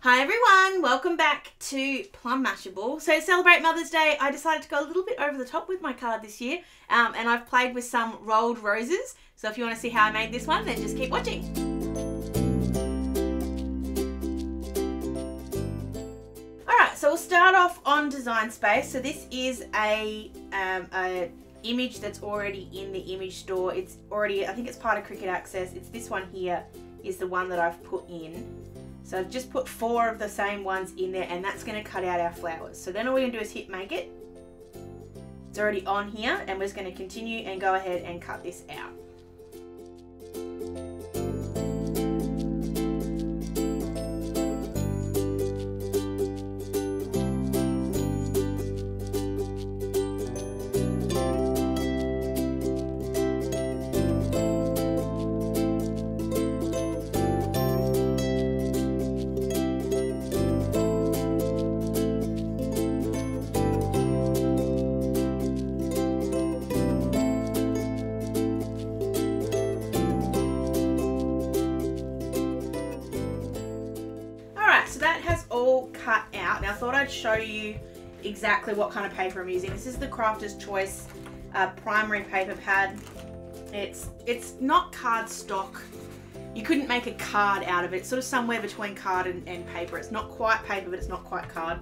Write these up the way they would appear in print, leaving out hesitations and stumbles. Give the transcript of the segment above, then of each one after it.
Hi everyone, welcome back to Plum Mashable. So to celebrate Mother's Day, I decided to go a little bit over the top with my card this year, and I've played with some rolled roses. So if you want to see how I made this one, then just keep watching. Alright, so we'll start off on Design Space. So this is a image that's already in the image store. It's already, I think it's part of Cricut Access. It's this one here is the one that I've put in. So I've just put 4 of the same ones in there, and that's going to cut out our flowers. So then all we're going to do is hit make it. It's already on here, and we're just going to continue and go ahead and cut this out. So that has all cut out. Now I thought I'd show you exactly what kind of paper I'm using. This is the Crafter's Choice primary paper pad. It's not cardstock. You couldn't make a card out of it. It's sort of somewhere between card and paper. It's not quite paper, but it's not quite card.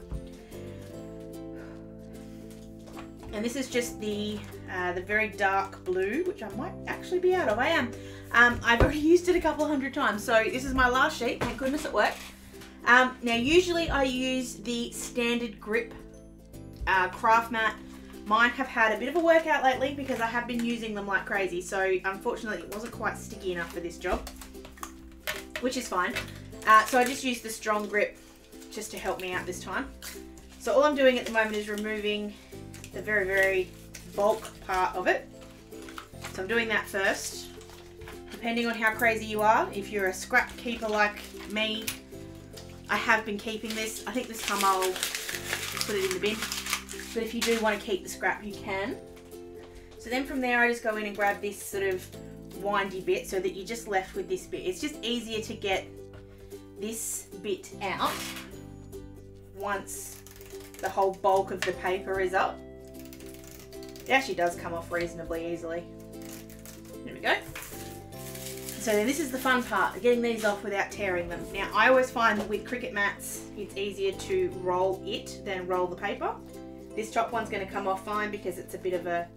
And this is just the very dark blue, which I might actually be out of. I am. I've already used it a couple hundred times. So this is my last sheet. Thank goodness it worked. Now usually I use the standard grip craft mat. Mine have had a bit of a workout lately because I have been using them like crazy, so unfortunately it wasn't quite sticky enough for this job, which is fine. So I just used the strong grip just to help me out this time. So all I'm doing at the moment is removing the very bulk part of it. So I'm doing that first. Depending on how crazy you are, if you're a scrap keeper like me, I have been keeping this. I think this time I'll put it in the bin. But if you do want to keep the scrap, you can. So then from there, I just go in and grab this sort of windy bit so that you're just left with this bit. It's just easier to get this bit out once the whole bulk of the paper is up. It actually does come off reasonably easily. There we go. So then this is the fun part, getting these off without tearing them. Now I always find that with Cricut mats, it's easier to roll it than roll the paper. This top one's going to come off fine because it's a bit of a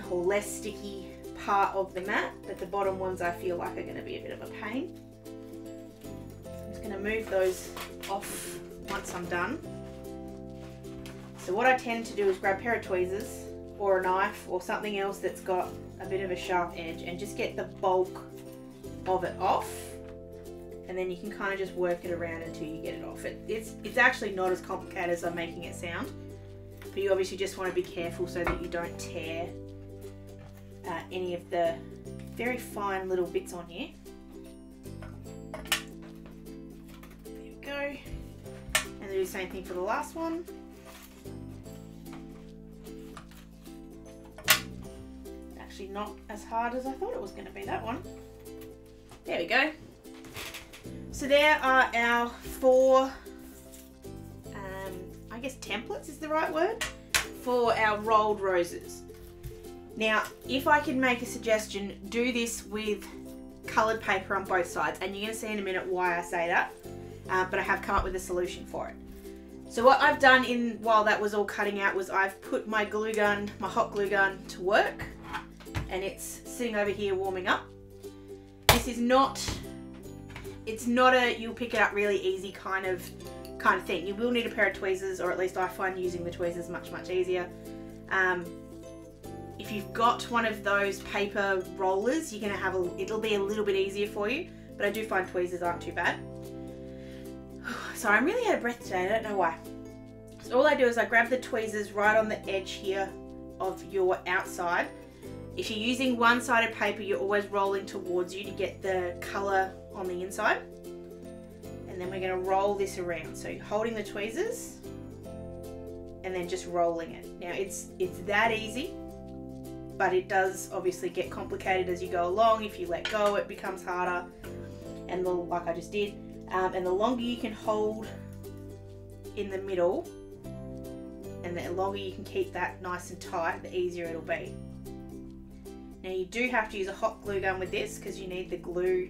or less sticky part of the mat, but the bottom ones I feel like are going to be a bit of a pain. I'm just going to move those off once I'm done. So what I tend to do is grab a pair of tweezers or a knife or something else that's got a bit of a sharp edge and just get the bulk of it off, and then you can kind of just work it around until you get it off. It's actually not as complicated as I'm making it sound, but you obviously just want to be careful so that you don't tear any of the very fine little bits on here. There we go. And do the same thing for the last one. Not as hard as I thought it was going to be, that one. There we go. So there are our 4 I guess templates is the right word for our rolled roses. Now if I could make a suggestion, do this with coloured paper on both sides, and you're going to see in a minute why I say that, but I have come up with a solution for it. So what I've done while that was all cutting out was I've put my glue gun, my hot glue gun, to work. And it's sitting over here warming up. This is not, it's not a you'll pick it up really easy kind of thing. You will need a pair of tweezers, or at least I find using the tweezers much easier. If you've got one of those paper rollers, you're gonna have it'll be a little bit easier for you, but I do find tweezers aren't too bad. Sorry, I'm really out of breath today, I don't know why. So all I do is I grab the tweezers right on the edge here of your outside. If you're using one-sided paper, you're always rolling towards you to get the colour on the inside. And then we're going to roll this around. So you're holding the tweezers and then just rolling it. Now it's that easy, but it does obviously get complicated as you go along. If you let go, it becomes harder. And like I just did. And the longer you can hold in the middle, and the longer you can keep that nice and tight, the easier it'll be. Now you do have to use a hot glue gun with this because you need the glue,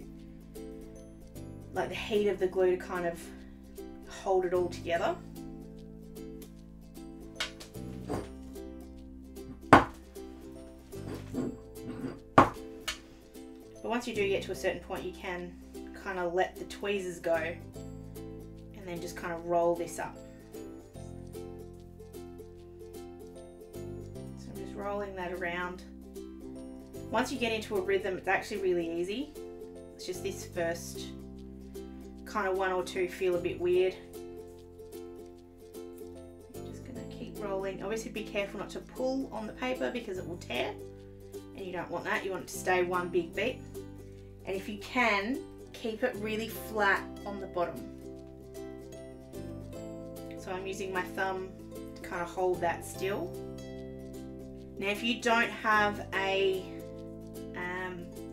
like the heat of the glue, to kind of hold it all together. But once you do get to a certain point, you can kind of let the tweezers go and then just kind of roll this up. So I'm just rolling that around. Once you get into a rhythm, it's actually really easy. It's just this first kind of one or two feel a bit weird. I'm just going to keep rolling. Obviously be careful not to pull on the paper because it will tear, and you don't want that. You want it to stay one big beat. And if you can, keep it really flat on the bottom. So I'm using my thumb to kind of hold that still. Now if you don't have a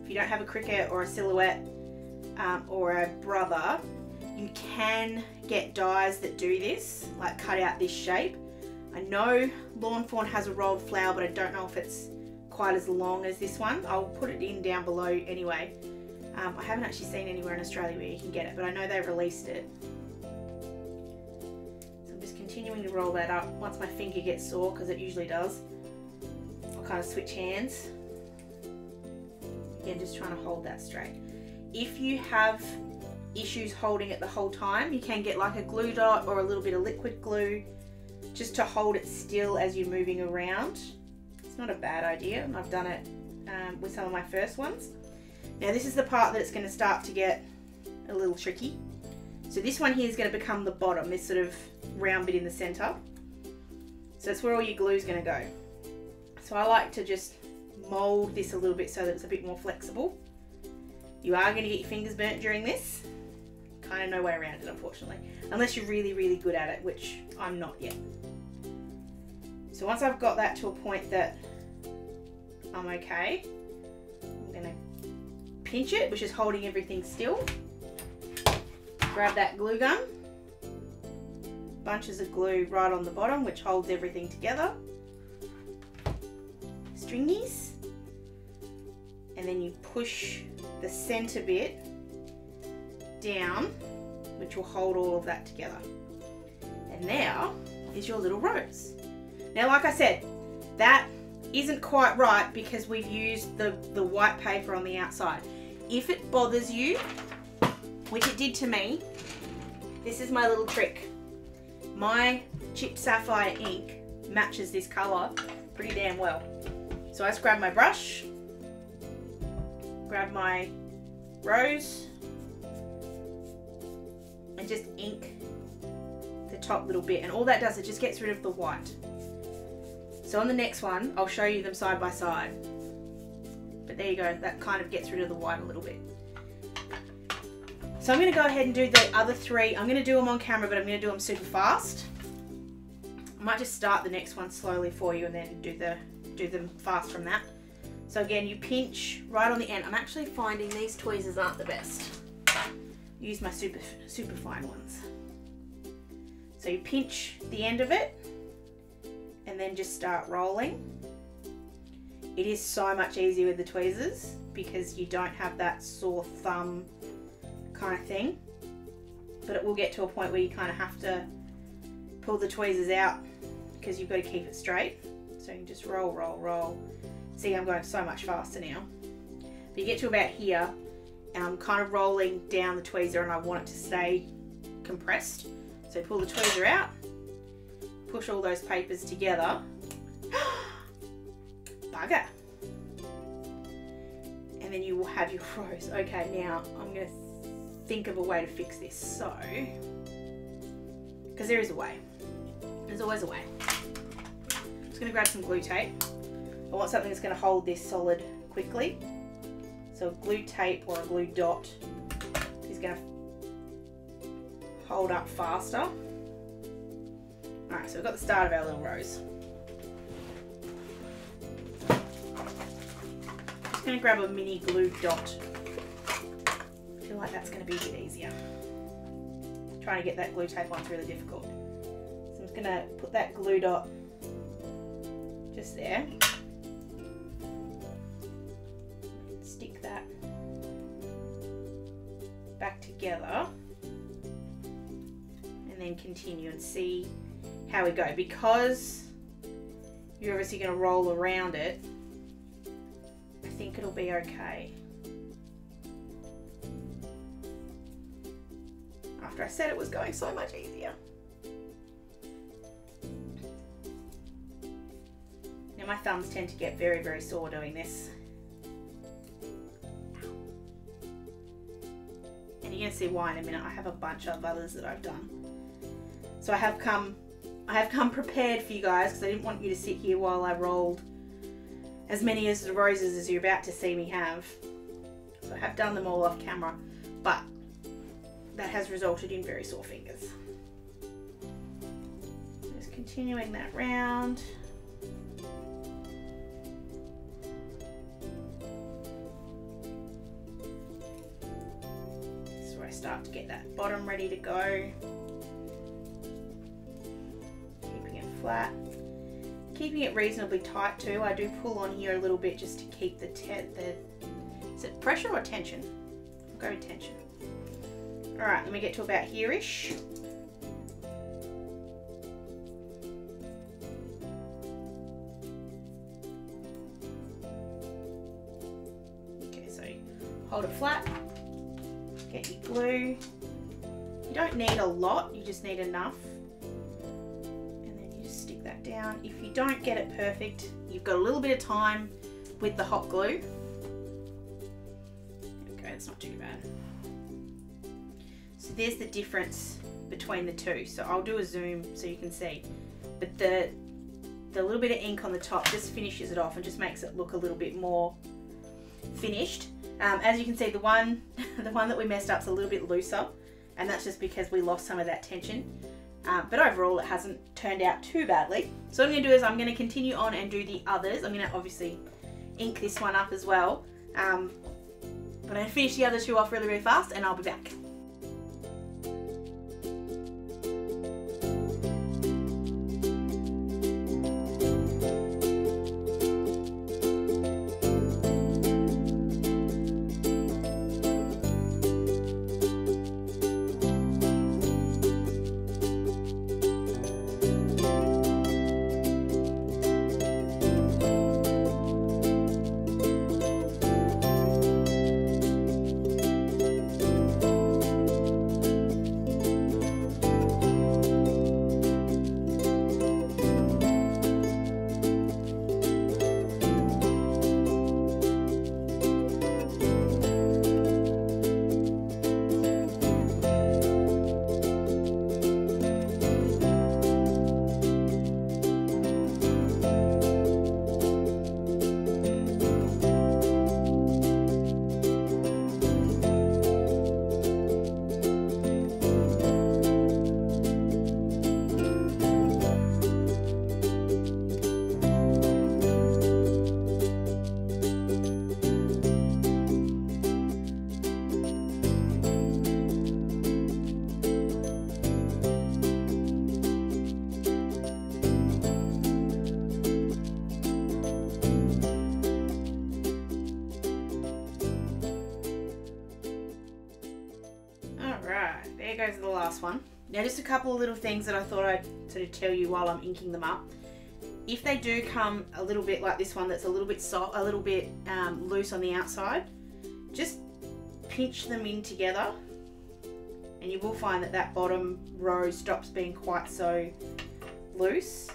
Cricut or a Silhouette or a Brother, you can get dies that do this, like cut out this shape. I know Lawn Fawn has a rolled flower, but I don't know if it's quite as long as this one. I'll put it in down below anyway. I haven't actually seen anywhere in Australia where you can get it, but I know they've released it. So I'm just continuing to roll that up. Once my finger gets sore, because it usually does, I'll kind of switch hands. Again, just trying to hold that straight. If you have issues holding it the whole time, you can get like a glue dot or a little bit of liquid glue just to hold it still as you're moving around. It's not a bad idea, and I've done it with some of my first ones. Now this is the part that it's going to start to get a little tricky. So this one here is going to become the bottom, this sort of round bit in the center. So that's where all your glue is going to go. So I like to just mold this a little bit so that it's a bit more flexible. You are going to get your fingers burnt during this. Kind of no way around it, unfortunately, unless you're really, really good at it, which I'm not yet. So once I've got that to a point that I'm okay, I'm going to pinch it, which is holding everything still. Grab that glue gun, bunches of glue right on the bottom, which holds everything together. Stringies, and then you push the center bit down, which will hold all of that together. And now is your little rose. Now, like I said, that isn't quite right because we've used the white paper on the outside. If it bothers you, which it did to me, this is my little trick. My chipped sapphire ink matches this color pretty damn well. So I just grab my brush, grab my rose, and just ink the top little bit. And all that does, it just gets rid of the white. So on the next one, I'll show you them side by side. But there you go, that kind of gets rid of the white a little bit. So I'm going to go ahead and do the other three. I'm going to do them on camera, but I'm going to do them super fast. I might just start the next one slowly for you and then do them fast from that. So again, you pinch right on the end. I'm actually finding these tweezers aren't the best. Use my super fine ones. So you pinch the end of it and then just start rolling. It is so much easier with the tweezers because you don't have that sore thumb kind of thing, but it will get to a point where you kind of have to pull the tweezers out because you've got to keep it straight. So you can just roll, roll, roll. See, I'm going so much faster now. But you get to about here and I'm kind of rolling down the tweezer and I want it to stay compressed. So pull the tweezer out, push all those papers together. Bugger. And then you will have your rose. Okay, now I'm going to think of a way to fix this. So, because there is a way. There's always a way. I'm just going to grab some glue tape. I want something that's going to hold this solid quickly. So glue tape or a glue dot is going to hold up faster. Alright, so we've got the start of our little rose. Just going to grab a mini glue dot. I feel like that's going to be a bit easier. trying to get that glue tape on's really difficult. So I'm just gonna put that glue dot just there. Stick that back together and then continue and see how we go. Because you're obviously going to roll around it, I think it'll be okay. After I said it was going so much easier. Now my thumbs tend to get very, very sore doing this. And you're going to see why in a minute. I have a bunch of others that I've done. So I have come prepared for you guys, because I didn't want you to sit here while I rolled as many as the roses as you're about to see me have. So I have done them all off camera, but that has resulted in very sore fingers. Just continuing that round. This is where I start to get that bottom ready to go. Flat. Keeping it reasonably tight too. I do pull on here a little bit just to keep the is it pressure or tension? I'll go with tension. Alright, let me get to about here-ish. Okay, so hold it flat. Get your glue. You don't need a lot, you just need enough. Down. If you don't get it perfect, you've got a little bit of time with the hot glue. Okay, it's not too bad. So there's the difference between the two. So I'll do a zoom so you can see. But the little bit of ink on the top just finishes it off and just makes it look a little bit more finished. As you can see, the one that we messed up is a little bit looser, and that's just because we lost some of that tension. But overall it hasn't turned out too badly. So what I'm going to do is I'm going to continue on and do the others. I'm going to obviously ink this one up as well. But I'm going to finish the other two off really, really fast and I'll be back. Goes to the last one. Now just a couple of little things that I thought I'd sort of tell you while I'm inking them up. If they do come a little bit like this one that's a little bit soft, a little bit loose on the outside, just pinch them in together and you will find that that bottom row stops being quite so loose.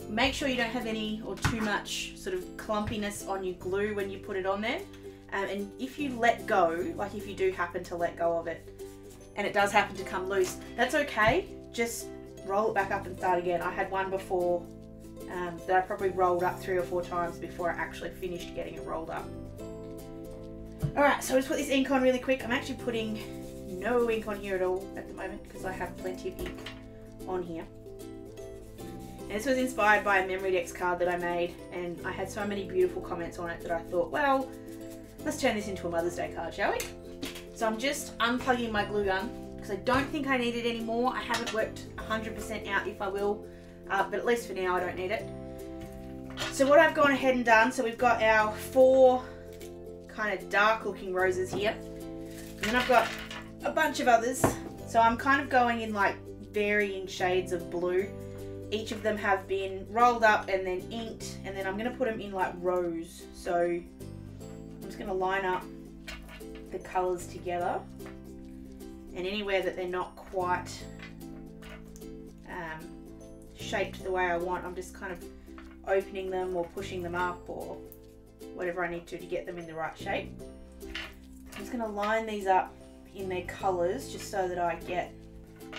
Make sure you don't have any or too much sort of clumpiness on your glue when you put it on there. And if you let go, like if you do happen to let go of it and it does happen to come loose, that's okay. Just roll it back up and start again. I had one before that I probably rolled up 3 or 4 times before I actually finished getting it rolled up. Alright, so I'll just put this ink on really quick. I'm actually putting no ink on here at all at the moment because I have plenty of ink on here. And this was inspired by a MemoryDex card that I made, and I had so many beautiful comments on it that I thought, well, let's turn this into a Mother's Day card, shall we? So I'm just unplugging my glue gun because I don't think I need it anymore. I haven't worked 100% out if I will, but at least for now I don't need it. So what I've gone ahead and done, so we've got our 4 kind of dark looking roses here, and then I've got a bunch of others. So I'm kind of going in like varying shades of blue. Each of them have been rolled up and then inked, and then I'm going to put them in like rows. So I'm just going to line up the colours together, and anywhere that they're not quite shaped the way I want, I'm just kind of opening them or pushing them up or whatever I need to get them in the right shape. I'm just going to line these up in their colours just so that I get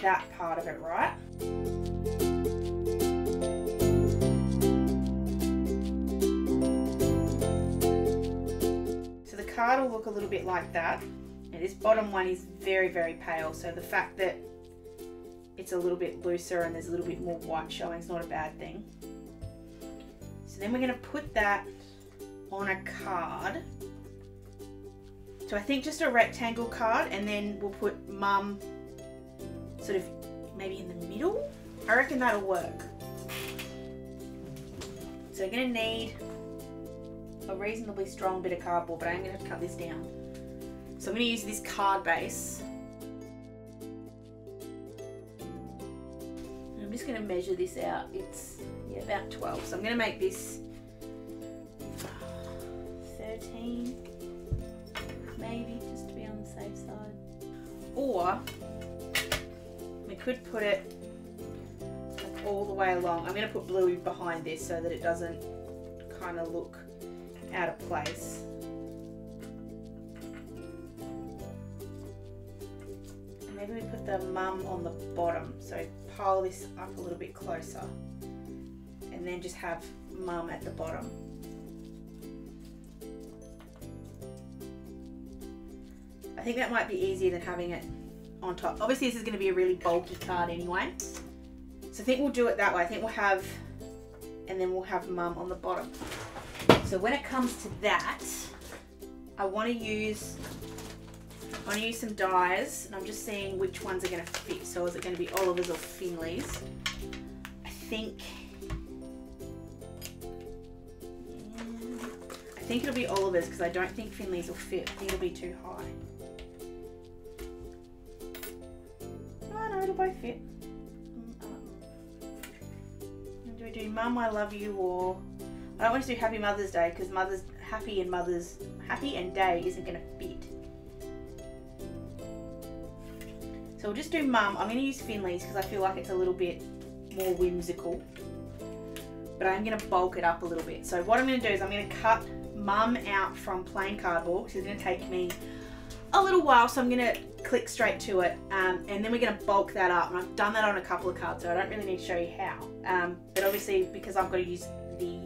that part of it right. So the card will look a little bit like that, and this bottom one is very, very pale, so the fact that it's a little bit looser and there's a little bit more white showing is not a bad thing. So then we're going to put that on a card. So I think just a rectangle card, and then we'll put Mum sort of maybe in the middle. I reckon that'll work. So I'm going to need a reasonably strong bit of cardboard, but I'm going to have to cut this down. So I'm going to use this card base. And I'm just going to measure this out. It's about 12. So I'm going to make this 13. Maybe, just to be on the safe side. Or we could put it like all the way along. I'm going to put blue behind this so that it doesn't kind of look out of place. And maybe we put the Mum on the bottom, so pile this up a little bit closer, and then just have Mum at the bottom. I think that might be easier than having it on top. Obviously this is going to be a really bulky card anyway, so I think we'll do it that way. I think we'll have, and then we'll have Mum on the bottom. So when it comes to that, I want to use some dies, and I'm just seeing which ones are going to fit. So is it going to be Oliver's or Finley's? I think it'll be Oliver's, because I don't think Finley's will fit. I think it'll be too high. It'll both fit. Do we do Mum, I love you, or I don't want to do Happy Mother's Day, because Happy and Day isn't going to fit. So we'll just do Mum. I'm going to use Finley's because I feel like it's a little bit more whimsical, but I'm going to bulk it up a little bit. So what I'm going to do is I'm going to cut Mum out from plain cardboard, which is going to take me a little while, so I'm going to click straight to it, and then we're going to bulk that up, and I've done that on a couple of cards, so I don't really need to show you how, but obviously because I've got to use the,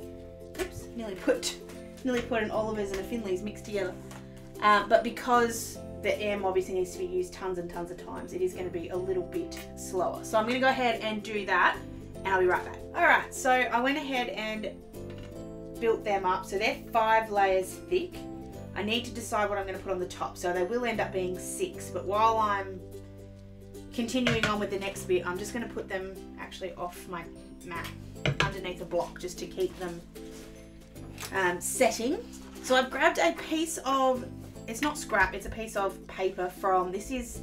oops, nearly put an Oliver's and a Finley's mixed together, but because the M obviously needs to be used tons and tons of times, it is going to be a little bit slower. So I'm going to go ahead and do that, and I'll be right back. Alright, so I went ahead and built them up, so they're 5 layers thick. I need to decide what I'm going to put on the top, so they will end up being 6, but while I'm continuing on with the next bit, I'm just going to put them actually off my mat underneath a block just to keep them setting. So I've grabbed a piece of, it's not scrap, it's a piece of paper from, this is,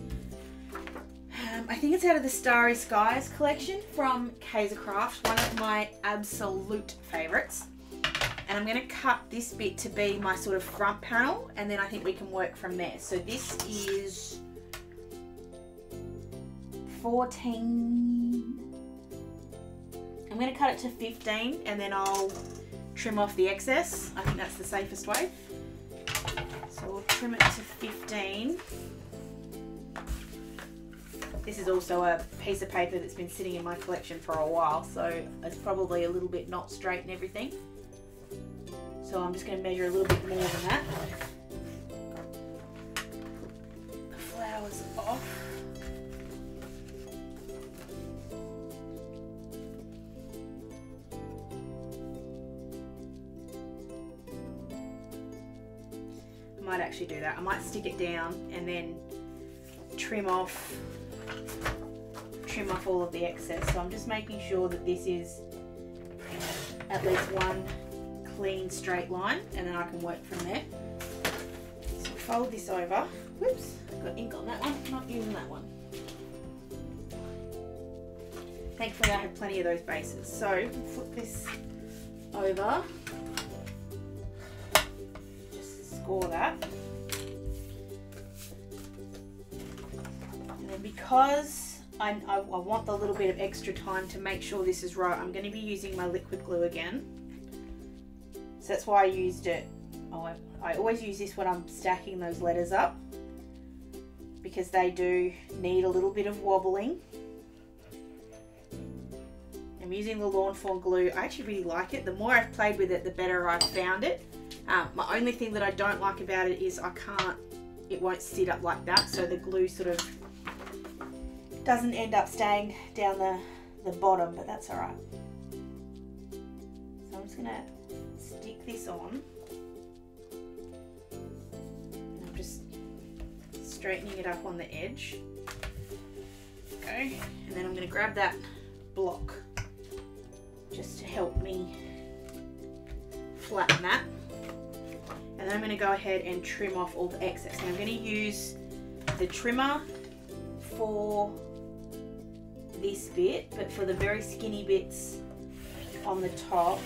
I think it's out of the Starry Skies collection from Kaisercraft, one of my absolute favourites. And I'm going to cut this bit to be my sort of front panel, and then I think we can work from there. So this is 14. I'm going to cut it to 15, and then I'll trim off the excess. I think that's the safest way. So we'll trim it to 15. This is also a piece of paper that's been sitting in my collection for a while, so it's probably a little bit not straight and everything. So I'm just going to measure a little bit more than that. Put the flowers off. I might actually do that. I might stick it down and then trim off trim off all of the excess. So I'm just making sure that this is at least one clean straight line, and then I can work from there. So fold this over. Whoops, got ink on that one, not using that one. Thankfully I have plenty of those bases. So flip this over, just score that. And then because I want the little bit of extra time to make sure this is right, I'm going to be using my liquid glue again. So that's why I used it. I always use this when I'm stacking those letters up, because they do need a little bit of wobbling. I'm using the Lawn Fawn glue. I actually really like it. The more I've played with it, the better I've found it. My only thing that I don't like about it is it won't sit up like that, so the glue sort of doesn't end up staying down the bottom, but that's all right. So I'm just gonna stick this on. And I'm just straightening it up on the edge. Okay, and then I'm gonna grab that block just to help me flatten that. And then I'm gonna go ahead and trim off all the excess. And I'm gonna use the trimmer for this bit, but for the very skinny bits on the top,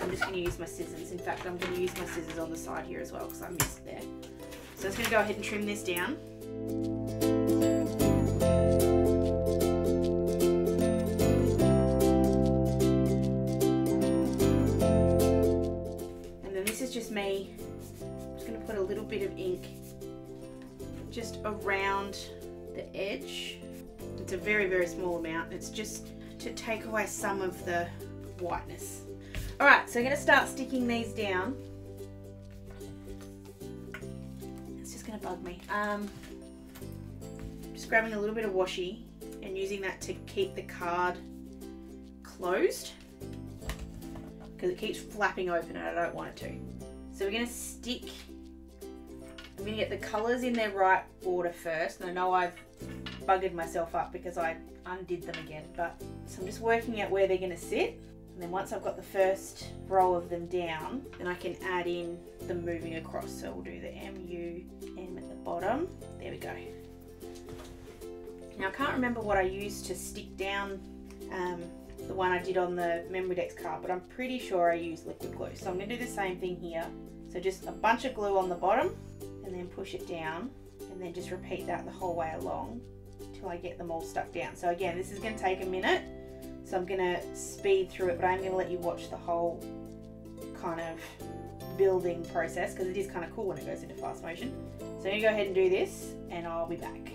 I'm just going to use my scissors. In fact, I'm going to use my scissors on the side here as well because I missed there. So I'm just going to go ahead and trim this down. And then this is just me. I'm just going to put a little bit of ink just around the edge. It's a very, very small amount. It's just to take away some of the whiteness. All right, so I'm gonna start sticking these down. It's just gonna bug me. Just grabbing a little bit of washi and using that to keep the card closed because it keeps flapping open and I don't want it to. So we're gonna stick, I'm gonna get the colors in their right order first. And I know I've buggered myself up because I undid them again, but so I'm just working out where they're going to sit, and then once I've got the first row of them down, then I can add in them moving across. So we'll do the M-U-M at the bottom. There we go. Now I can't remember what I used to stick down the one I did on the MemoryDex card, but I'm pretty sure I used liquid glue. So I'm going to do the same thing here. So just a bunch of glue on the bottom and then push it down, and then just repeat that the whole way along until I get them all stuck down. So again, this is going to take a minute, so I'm going to speed through it, but I'm going to let you watch the whole kind of building process because it is kind of cool when it goes into fast motion. So I'm going to go ahead and do this and I'll be back.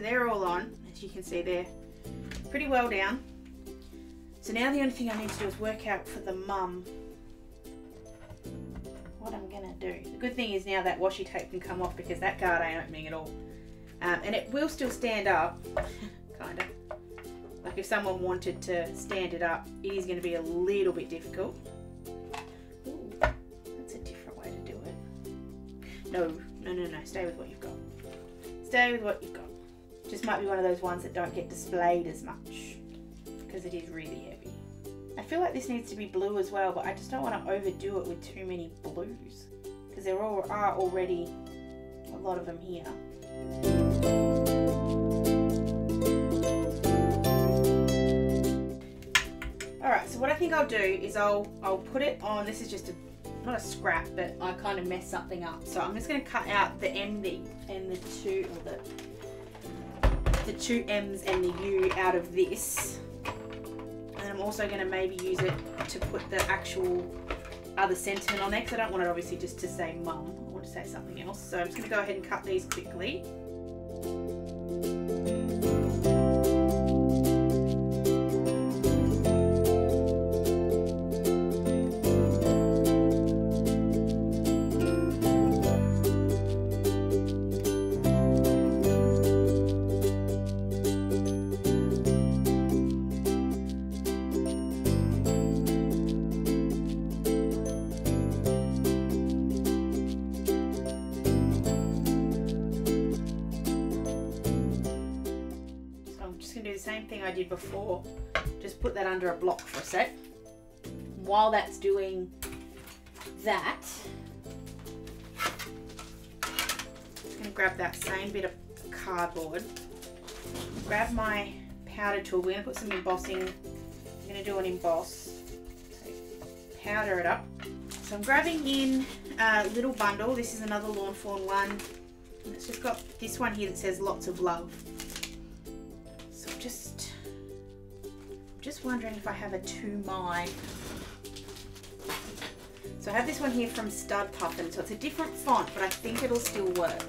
They're all on, as you can see they're pretty well down. So now the only thing I need to do is work out for the mum what I'm gonna do. The good thing is now that washi tape can come off because that card ain't opening at all. And it will still stand up, kind of. Like if someone wanted to stand it up, it is gonna be a little bit difficult. Ooh, that's a different way to do it. No, stay with what you've got. Stay with what you've got. Just might be one of those ones that don't get displayed as much because it is really heavy. I feel like this needs to be blue as well, but I just don't want to overdo it with too many blues because there are already a lot of them here. Alright, so what I think I'll do is I'll put it on, this is just a not a scrap, but I kind of messed something up. So I'm just going to cut out the M and the 2, or the 2 M's and the U out of this. And I'm also going to maybe use it to put the actual other sentiment on there, because I don't want it obviously just to say mum. I want to say something else. So I'm just going to go ahead and cut these quickly. Do the same thing I did before, just put that under a block for a sec. While that's doing that, I'm going to grab that same bit of cardboard, grab my powder tool. We're going to put some embossing. I'm going to do an emboss, so powder it up. So I'm grabbing in a little bundle. This is another Lawn Fawn one. It's just got this one here that says lots of love. Just wondering if I have a to my. So I have this one here from Stud Puffin, so it's a different font, but I think it'll still work.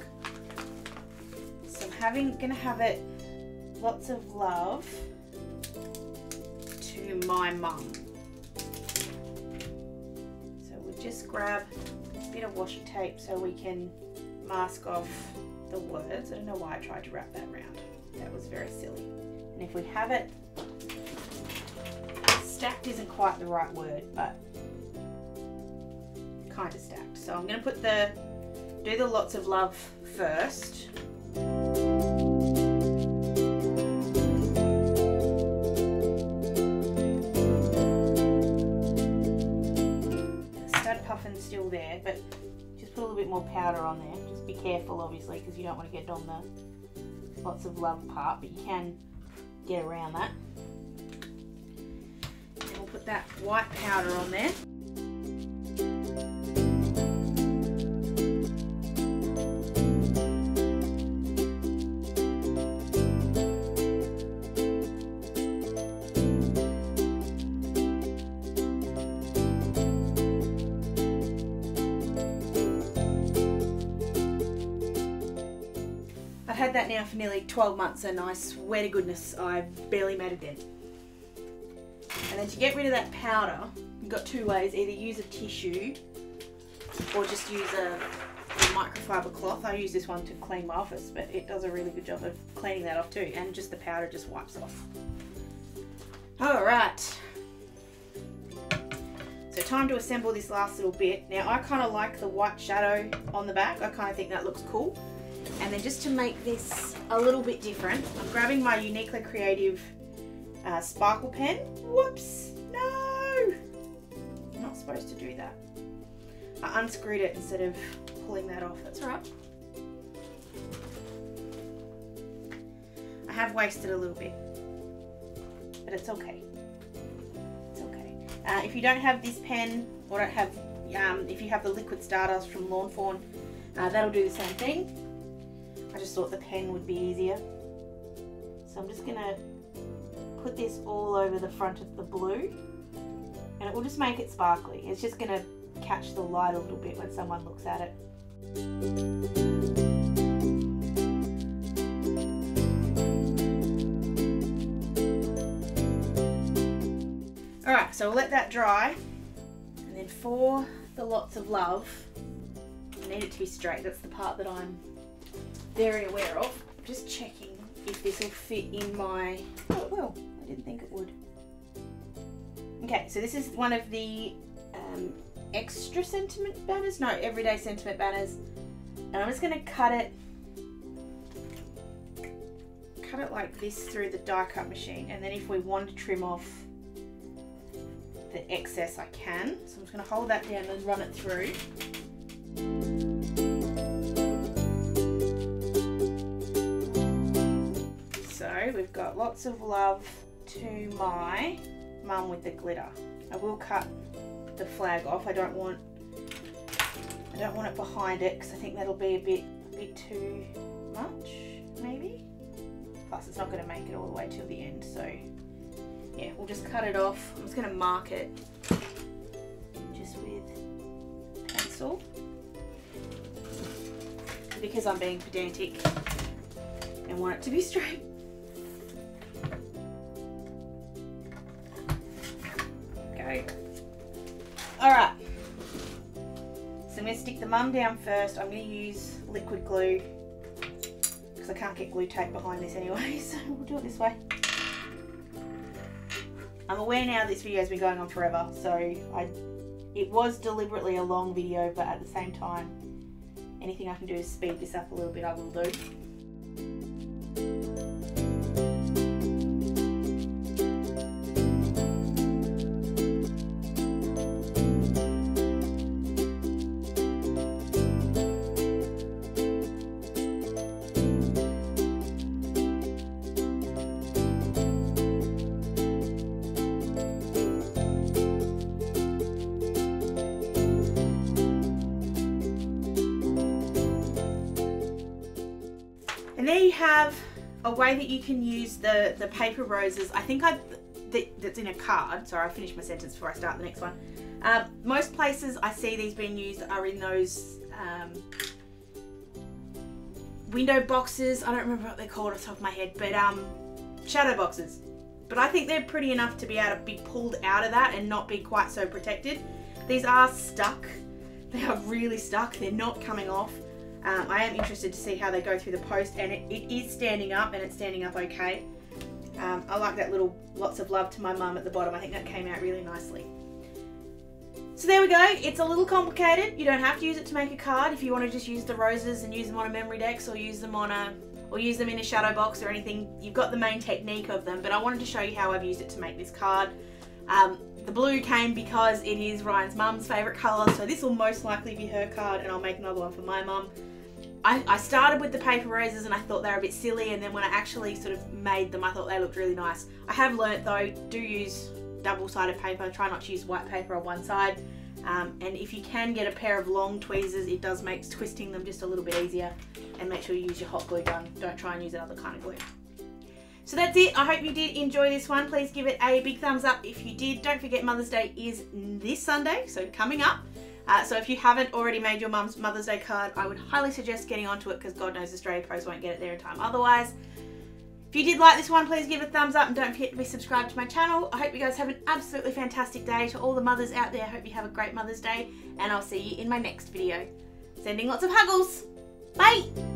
So I'm gonna have it lots of love to my mum. So we'll just grab a bit of washi tape so we can mask off the words. I don't know why I tried to wrap that around. That was very silly. And if we have it, stacked isn't quite the right word, but kind of stacked. So I'm going to do the lots of love first. The Stud Puffin's still there, but just put a little bit more powder on there. Just be careful, obviously, because you don't want to get on the lots of love part, but you can get around that. And we'll put that white powder on there. I've had that now for nearly 12 months and I swear to goodness I've barely made a dent. And then to get rid of that powder, you've got two ways: either use a tissue or just use a microfiber cloth. I use this one to clean my office, but it does a really good job of cleaning that off too, and just the powder just wipes off. Alright, so time to assemble this last little bit. Now I kind of like the white shadow on the back. I kind of think that looks cool. And then just to make this a little bit different, I'm grabbing my Uniquely Creative sparkle pen. Whoops, no! I'm not supposed to do that. I unscrewed it instead of pulling that off. That's alright. I have wasted a little bit, but it's okay. It's okay. If you don't have this pen, or don't have, if you have the liquid Stardust from Lawn Fawn, that'll do the same thing. I just thought the pen would be easier. So I'm just gonna put this all over the front of the blue, and it will just make it sparkly. It's just gonna catch the light a little bit when someone looks at it. Alright, so we'll let that dry, and then for the lots of love, I need it to be straight. That's the part that I'm very aware of. I'm just checking if this will fit in my, oh it will, I didn't think it would. Okay, so this is one of the extra sentiment banners, no, everyday sentiment banners, and I'm just going to cut it like this through the die cut machine, and then if we want to trim off the excess I can. So I'm just going to hold that down and run it through. So we've got lots of love to my mum with the glitter. I will cut the flag off. I don't want don't want it behind it because I think that'll be a bit too much, maybe. Plus it's not going to make it all the way till the end, so yeah, we'll just cut it off. I'm just going to mark it just with pencil because I'm being pedantic and want it to be straight. Go. Alright, so I'm going to stick the mum down first. I'm going to use liquid glue because I can't get glue tape behind this anyway, so we'll do it this way. I'm aware now this video has been going on forever, so it was deliberately a long video, but at the same time, anything I can do to speed this up a little bit, I will do. And there you have a way that you can use the paper roses. I think that's in a card. Sorry, I finished my sentence before I start the next one. Most places I see these being used are in those window boxes. I don't remember what they're called off the top of my head, but shadow boxes. But I think they're pretty enough to be able to be pulled out of that and not be quite so protected. These are stuck. They are really stuck. They're not coming off. I am interested to see how they go through the post, and it is standing up, and it's standing up okay. I like that little lots of love to my mum at the bottom. I think that came out really nicely. So there we go. It's a little complicated. You don't have to use it to make a card. If you want to just use the roses and use them on a MemoryDex, or use them in a shadow box or anything, you've got the main technique of them. But I wanted to show you how I've used it to make this card. The blue came because it is Ryan's mum's favourite colour, so this will most likely be her card, and I'll make another one for my mum. I started with the paper roses and I thought they were a bit silly, and then when I actually sort of made them I thought they looked really nice. I have learnt though, do use double-sided paper, try not to use white paper on one side, and if you can get a pair of long tweezers, it does make twisting them just a little bit easier. And make sure you use your hot glue gun, don't try and use another kind of glue. So that's it. I hope you did enjoy this one. Please give it a big thumbs up if you did. Don't forget Mother's Day is this Sunday, so coming up. So if you haven't already made your mum's Mother's Day card, I would highly suggest getting onto it, because God knows Australia Post won't get it there in time otherwise. If you did like this one, please give it a thumbs up, and don't forget to be subscribed to my channel. I hope you guys have an absolutely fantastic day. To all the mothers out there, I hope you have a great Mother's Day, and I'll see you in my next video. Sending lots of huggles. Bye!